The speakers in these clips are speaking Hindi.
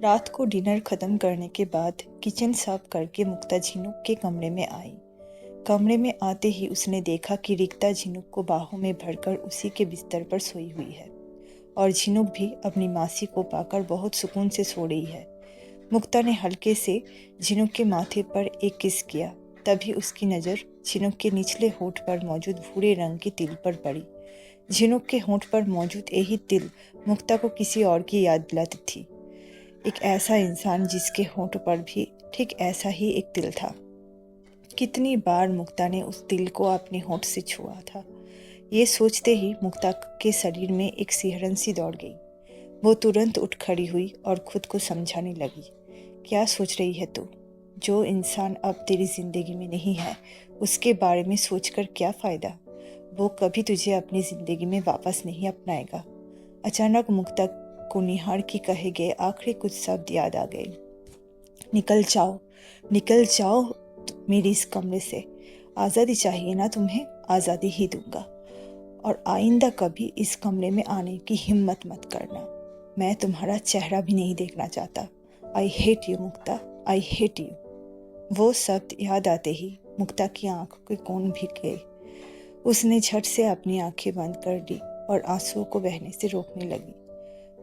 रात को डिनर खत्म करने के बाद किचन साफ करके मुक्ता झिनुक के कमरे में आई। कमरे में आते ही उसने देखा कि रिक्ता झिनुक को बाहों में भरकर उसी के बिस्तर पर सोई हुई है और झिनुक भी अपनी मासी को पाकर बहुत सुकून से सो रही है। मुक्ता ने हल्के से झिनुक के माथे पर एक किस किया। तभी उसकी नज़र झिनुक के निचले होंठ पर मौजूद भूरे रंग के तिल पर पड़ी। झिनुक के होंठ पर मौजूद यही तिल मुक्ता को किसी और की याद दिलाती थी। एक ऐसा इंसान जिसके होंठ पर भी ठीक ऐसा ही एक तिल था। कितनी बार मुक्ता ने उस तिल को अपने होंठ से छुआ था, ये सोचते ही मुक्ता के शरीर में एक सिहरन सी दौड़ गई। वो तुरंत उठ खड़ी हुई और खुद को समझाने लगी, क्या सोच रही है तू? जो इंसान अब तेरी जिंदगी में नहीं है, उसके बारे में सोचकर क्या फ़ायदा? वो कभी तुझे अपनी ज़िंदगी में वापस नहीं अपनाएगा। अचानक मुक्ता को निहार के कहे गए आखिरी कुछ शब्द याद आ गए। निकल जाओ मेरी इस कमरे से। आज़ादी चाहिए ना तुम्हें? आज़ादी ही दूंगा। और आइंदा कभी इस कमरे में आने की हिम्मत मत करना। मैं तुम्हारा चेहरा भी नहीं देखना चाहता। I hate you Mukta, I hate you. वो शब्द याद आते ही मुक्ता की आंखों के कोण भीग गए। उसने झट से अपनी आंखें बंद कर दी और आंसुओं को बहने से रोकने लगी।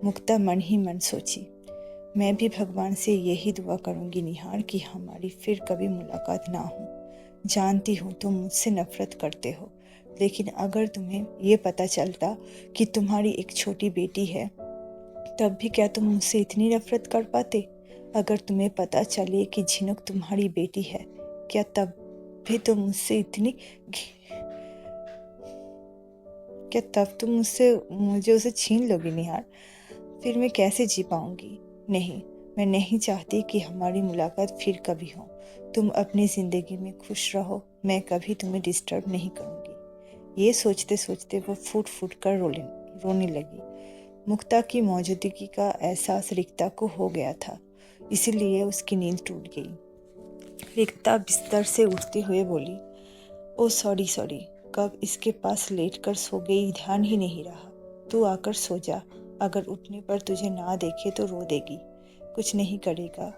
मुक्ता मन ही मन सोची, मैं भी भगवान से यही दुआ करूंगी निहार कि हमारी फिर कभी मुलाकात ना हो। जानती हूँ तुम मुझसे नफरत करते हो, लेकिन अगर तुम्हें ये पता चलता कि तुम्हारी एक छोटी बेटी है, तब भी क्या तुम मुझसे इतनी नफरत कर पाते? अगर तुम्हें पता चले कि झिनुक तुम्हारी बेटी है, क्या तब भी तुम मुझसे इतनी क्या तब तुम मुझे उसे छीन लोगी निहार? फिर मैं कैसे जी पाऊंगी? नहीं, मैं नहीं चाहती कि हमारी मुलाकात फिर कभी हो। तुम अपनी ज़िंदगी में खुश रहो, मैं कभी तुम्हें डिस्टर्ब नहीं करूंगी। ये सोचते सोचते वो फूट फूट कर रोने लगी। मुक्ता की मौजूदगी का एहसास रिक्ता को हो गया था, इसीलिए उसकी नींद टूट गई। रिक्ता बिस्तर से उठते हुए बोली, ओ सॉरी, कब इसके पास लेटकर सो गई, ध्यान ही नहीं रहा। तू आकर सो जा, अगर उठने पर तुझे ना देखे तो रो देगी। कुछ नहीं करेगा,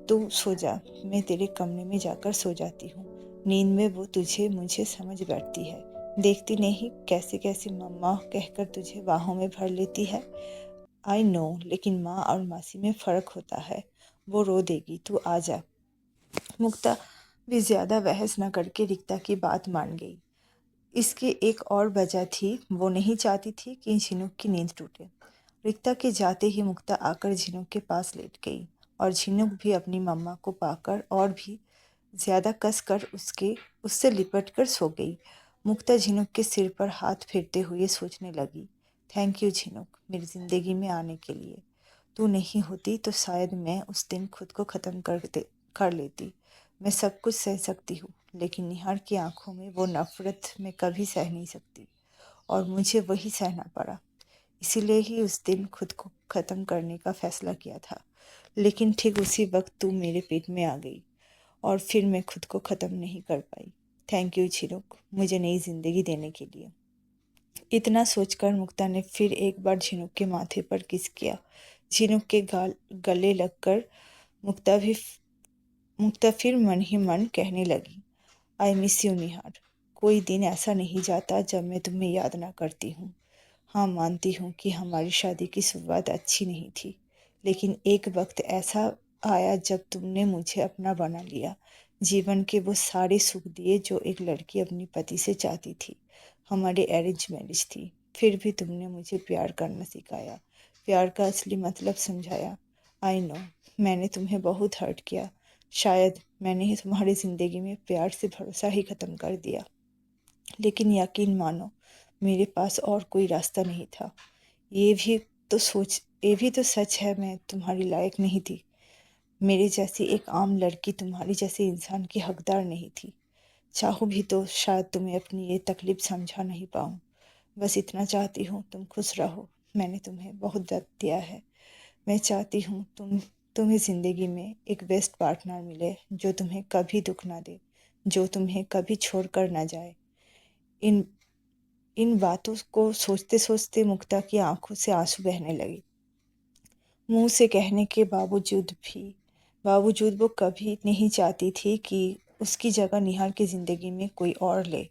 तू सो जा, मैं तेरे कमरे में जाकर सो जाती हूँ। नींद में वो तुझे मुझे समझ बैठती है। देखती नहीं कैसे कैसे मम्मा कहकर तुझे बाहों में भर लेती है। आई नो, लेकिन माँ और मासी में फ़र्क होता है। वो रो देगी, तू आ जा। मुक्ता भी ज़्यादा बहस न करके रिक्ता की बात मान गई। इसकी एक और वजह थी, वो नहीं चाहती थी कि झिनुक की नींद टूटे। रिक्ता के जाते ही मुक्ता आकर झिनुक के पास लेट गई और झिनुक भी अपनी मम्मा को पाकर और भी ज़्यादा कस कर उससे लिपट कर सो गई। मुक्ता झिनुक के सिर पर हाथ फेरते हुए सोचने लगी, थैंक यू झिनुक, मेरी ज़िंदगी में आने के लिए। तू नहीं होती तो शायद मैं उस दिन खुद को ख़त्म कर लेती। मैं सब कुछ सह सकती हूँ, लेकिन निहार की आंखों में वो नफ़रत मैं कभी सह नहीं सकती और मुझे वही सहना पड़ा। इसीलिए ही उस दिन खुद को ख़त्म करने का फ़ैसला किया था। लेकिन ठीक उसी वक्त तू मेरे पेट में आ गई और फिर मैं खुद को ख़त्म नहीं कर पाई। थैंक यू झिनुक, मुझे नई ज़िंदगी देने के लिए। इतना सोचकर मुक्ता ने फिर एक बार झिनुक के माथे पर किस किया। झिनुक के गले लगकर मुक्ता फिर मन ही मन कहने लगी, आई मिस यू निहार। कोई दिन ऐसा नहीं जाता जब मैं तुम्हें याद ना करती हूँ। हाँ, मानती हूँ कि हमारी शादी की शुरुआत अच्छी नहीं थी, लेकिन एक वक्त ऐसा आया जब तुमने मुझे अपना बना लिया। जीवन के वो सारे सुख दिए जो एक लड़की अपने पति से चाहती थी। हमारी अरेंज मैरिज थी, फिर भी तुमने मुझे प्यार करना सिखाया, प्यार का असली मतलब समझाया। आई नो, मैंने तुम्हें बहुत हर्ट किया। शायद मैंने तुम्हारी ज़िंदगी में प्यार से भरोसा ही ख़त्म कर दिया, लेकिन यकीन मानो, मेरे पास और कोई रास्ता नहीं था। ये भी तो सच है, मैं तुम्हारी लायक नहीं थी। मेरे जैसी एक आम लड़की तुम्हारी जैसे इंसान की हकदार नहीं थी। चाहूँ भी तो शायद तुम्हें अपनी ये तकलीफ़ समझा नहीं पाऊँ। बस इतना चाहती हूँ तुम खुश रहो। मैंने तुम्हें बहुत दर्द दिया है। मैं चाहती हूँ तुम्हें ज़िंदगी में एक बेस्ट पार्टनर मिले जो तुम्हें कभी दुख ना दे, जो तुम्हें कभी छोड़ कर ना जाए। इन इन बातों को सोचते सोचते मुक्ता की आंखों से आंसू बहने लगे। मुंह से कहने के बावजूद वो कभी नहीं चाहती थी कि उसकी जगह निहार की ज़िंदगी में कोई और ले।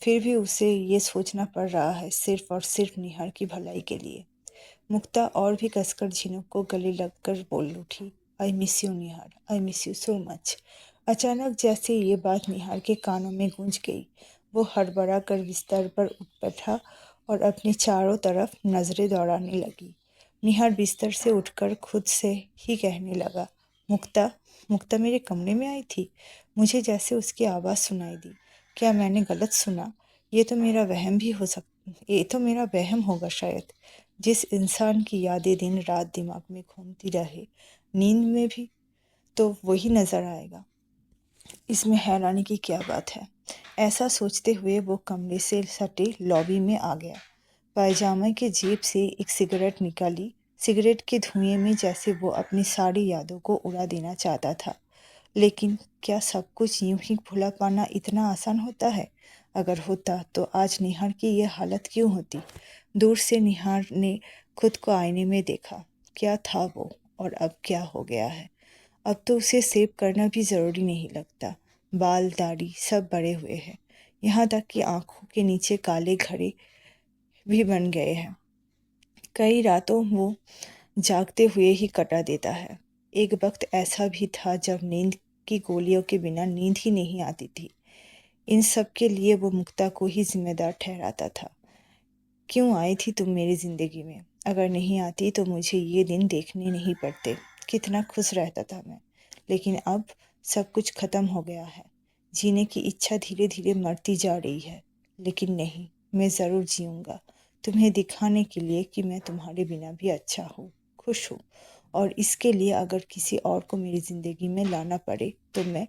फिर भी उसे ये सोचना पड़ रहा है सिर्फ और सिर्फ निहार की भलाई के लिए। मुक्ता और भी कसकर झिनुक को गले लगकर बोल उठी, I miss you Nihar, I miss you so much. अचानक जैसे ये बात निहार के कानों में गूंज गई, वो हड़बड़ा कर बिस्तर पर उठ बैठा और अपने चारों तरफ नजरें दौड़ाने लगी। निहार बिस्तर से उठकर खुद से ही कहने लगा, मुक्ता, मुक्ता मेरे कमरे में आई थी। मुझे जैसे उसकी आवाज़ सुनाई दी। क्या मैंने गलत सुना? ये तो मेरा वहम होगा शायद। जिस इंसान की यादें दिन रात दिमाग में घूमती रहे, नींद में भी तो वही नजर आएगा। इसमें हैरानी की क्या बात है? ऐसा सोचते हुए वो कमरे से सटे लॉबी में आ गया। पायजामे की जेब से एक सिगरेट निकाली। सिगरेट के धुएं में जैसे वो अपनी सारी यादों को उड़ा देना चाहता था। लेकिन क्या सब कुछ यूं ही भुला पाना इतना आसान होता है? अगर होता तो आज निहार की ये हालत क्यों होती? दूर से निहार ने खुद को आईने में देखा। क्या था वो और अब क्या हो गया है? अब तो उसे सेव करना भी ज़रूरी नहीं लगता। बाल दाढ़ी सब बड़े हुए हैं। यहाँ तक कि आंखों के नीचे काले घड़े भी बन गए हैं। कई रातों वो जागते हुए ही कटा देता है। एक वक्त ऐसा भी था जब नींद की गोलियों के बिना नींद ही नहीं आती थी। इन सब के लिए वो मुक्ता को ही जिम्मेदार ठहराता था। क्यों आई थी तुम मेरी ज़िंदगी में? अगर नहीं आती तो मुझे ये दिन देखने नहीं पड़ते। कितना खुश रहता था मैं। लेकिन अब सब कुछ ख़त्म हो गया है। जीने की इच्छा धीरे धीरे मरती जा रही है। लेकिन नहीं, मैं ज़रूर जीऊँगा। तुम्हें दिखाने के लिए कि मैं तुम्हारे बिना भी अच्छा हूँ, खुश हूँ। और इसके लिए अगर किसी और को मेरी ज़िंदगी में लाना पड़े तो मैं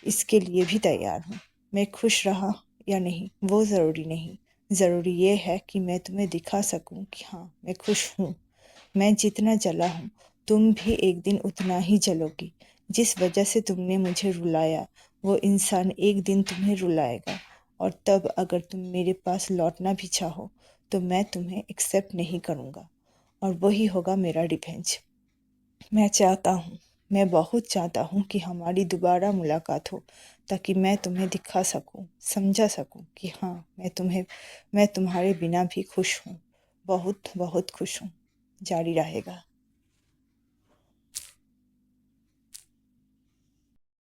इसके लिए भी तैयार हूँ। मैं खुश रहा या नहीं वो ज़रूरी नहीं। ज़रूरी ये है कि मैं तुम्हें दिखा सकूं कि हाँ, मैं खुश हूँ। मैं जितना जला हूँ, तुम भी एक दिन उतना ही जलोगी। जिस वजह से तुमने मुझे रुलाया, वो इंसान एक दिन तुम्हें रुलाएगा। और तब अगर तुम मेरे पास लौटना भी चाहो, तो मैं तुम्हें एक्सेप्ट नहीं करूँगा। और वही होगा मेरा रिवेंज। मैं बहुत चाहता हूँ कि हमारी दोबारा मुलाकात हो, ताकि मैं तुम्हें दिखा सकूँ, समझा सकूँ कि हाँ, मैं तुम्हारे बिना भी खुश हूँ। बहुत बहुत खुश हूँ। जारी रहेगा।